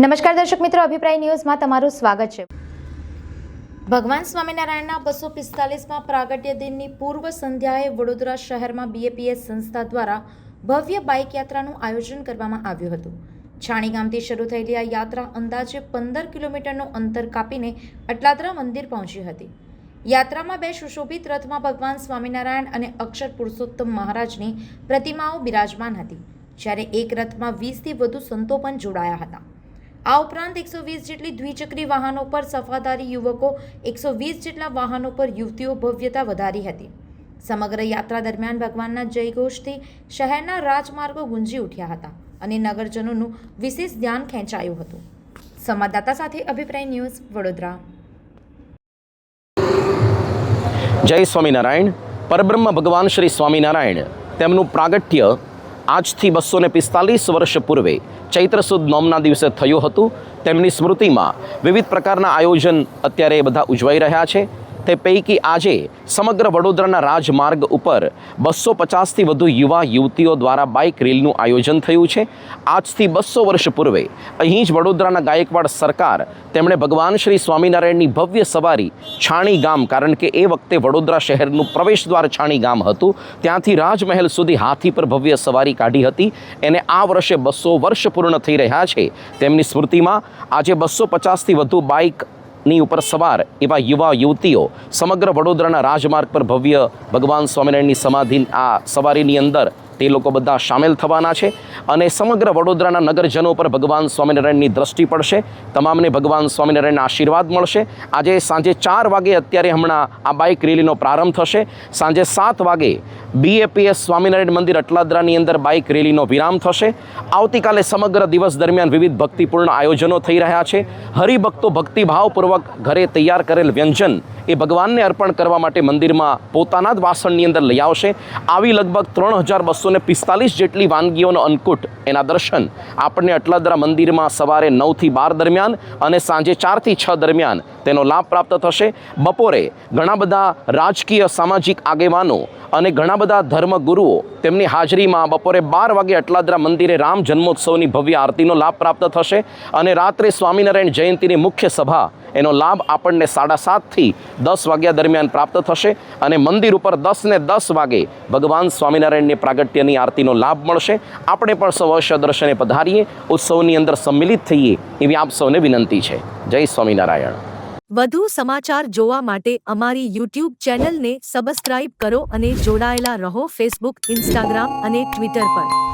નમસ્કાર દર્શક મિત્રો, અભિપ્રાય ન્યૂઝમાં તમારું સ્વાગત છે। ભગવાન સ્વામિનારાયણના 245માં પ્રાગટ્ય દિનની પૂર્વ સંધ્યાએ વડોદરા શહેરમાં BAPS સંસ્થા દ્વારા ભવ્ય બાઇક યાત્રાનું આયોજન કરવામાં આવ્યું હતું। છાણી ગામથી શરૂ થયેલી આ યાત્રા અંદાજે 15 કિલોમીટરનું અંતર કાપીને અટલાદરા મંદિર પહોંચી હતી। યાત્રામાં બે સુશોભિત રથમાં ભગવાન સ્વામિનારાયણ અને અક્ષર પુરુષોત્તમ મહારાજની પ્રતિમાઓ બિરાજમાન હતી, જ્યારે એક રથમાં 20થી વધુ સંતો પણ જોડાયા હતા। આ ઉપરાંત 120 જેટલી દ્વિચક્રી વાહનો પર સફાદારી યુવકો, 120 જેટલા વાહનો પર યુવતીઓ ભવ્યતા વધારી હતી। સમગ્ર યાત્રા દરમિયાન ભગવાનના જયઘોષથી શહેરના રાજમાર્ગો ગુંજી ઉઠ્યા હતા અને નગરજનોનું વિશેષ ધ્યાન ખેંચાયું હતું। સંવાદદાતા સાથે અભિપ્રાય ન્યૂઝ, વડોદરા। જય સ્વામિનારાયણ। પરબ્રહ્મ ભગવાન શ્રી સ્વામિનારાયણ તેમનું પ્રાગટ્ય આજથી 245 વર્ષ પૂર્વે ચૈત્ર સુદ નોમના દિવસે થયું હતું। તેમની સ્મૃતિમાં વિવિધ પ્રકારના આયોજન અત્યારે બધા ઉજવાઈ રહ્યા છે। તે પૈકી આજે સમગ્ર વડોદરાના રાજમાર્ગ ઉપર 250થી વધુ યુવા યુવતીઓ દ્વારા બાઇક રેલીનું આયોજન થયું છે। આજથી 200 વર્ષ પૂર્વે અહીં જ વડોદરાના ગાયકવાડ સરકાર તેમણે ભગવાન શ્રી સ્વામિનારાયણની ભવ્ય સવારી છાણી ગામ, કારણ કે એ વખતે વડોદરા શહેરનું પ્રવેશદ્વાર છાણી ગામ હતું, ત્યાંથી રાજમહેલ સુધી હાથી પર ભવ્ય સવારી કાઢી હતી। એને આ વર્ષે 200 વર્ષ પૂર્ણ થઈ રહ્યા છે। તેમની સ્મૃતિમાં આજે 250થી વધુ બાઇક ની ઉપર સવાર એવા યુવા યુવતીઓ સમગ્ર વડોદરાના રાજમાર્ગ પર ભવ્ય ભગવાન સ્વામિનારાયણની સમાધિ આ સવારીની અંદર તે લોકો બધા સામેલ થવાના છે અને સમગ્ર વડોદરાના નગરજનો પર ભગવાન સ્વામિનારાયણની દ્રષ્ટિ પડશે। તમામને ભગવાન સ્વામિનારાયણના આશીર્વાદ મળશે। આજે સાંજે 4 વાગે અત્યારે હમણાં આ બાઇક રેલીનો પ્રારંભ થશે। સાંજે 7 વાગે BAPS સ્વામિનારાયણ મંદિર અટલાદરાની અંદર બાઇક રેલીનો વિરામ થશે। આવતીકાલે સમગ્ર દિવસ દરમિયાન વિવિધ ભક્તિપૂર્ણ આયોજનો થઈ રહ્યા છે। હરિભક્તો ભક્તિભાવપૂર્વક ઘરે તૈયાર કરેલ વ્યંજન એ ભગવાનને અર્પણ કરવા માટે મંદિરમાં પોતાના જ વાસણની અંદર લઈ આવશે। આવી લગભગ 3245 જેટલી વાનગીઓનો અન્નકૂટ, એના દર્શન આપણને અટલાદરા મંદિરમાં સવારે 9થી 12 દરમિયાન અને સાંજે 4થી 6 દરમિયાન તેનો લાભ પ્રાપ્ત થશે। બપોરે ઘણા બધા રાજકીય સામાજિક આગેવાનો અને ઘણા બધા ધર્મગુરુઓ તેમની હાજરીમાં બપોરે 12 વાગે અટલાદરા મંદિરે રામ જન્મોત્સવની ભવ્ય આરતીનો લાભ પ્રાપ્ત થશે અને રાત્રે સ્વામિનારાયણ જયંતિની મુખ્ય સભા એનો લાભ આપણને 7:30થી 10 વાગ્યા દરમિયાન પ્રાપ્ત થશે અને મંદિર ઉપર 10 ને 10 વાગે ભગવાન સ્વામિનારાયણની પ્રાગટ્યની આરતીનો લાભ મળશે। આપણે પણ સૌ અવશ્ય દર્શને પધારીએ, ઉત્સવની અંદર સંમિલિત થઈએ એવી આપ સૌને વિનંતી છે। જય સ્વામિનારાયણ। વધુ સમાચાર જોવા માટે અમારી YouTube ચેનલને સબસ્ક્રાઇબ કરો અને જોડાયેલા રહો Facebook, Instagram અને Twitter પર।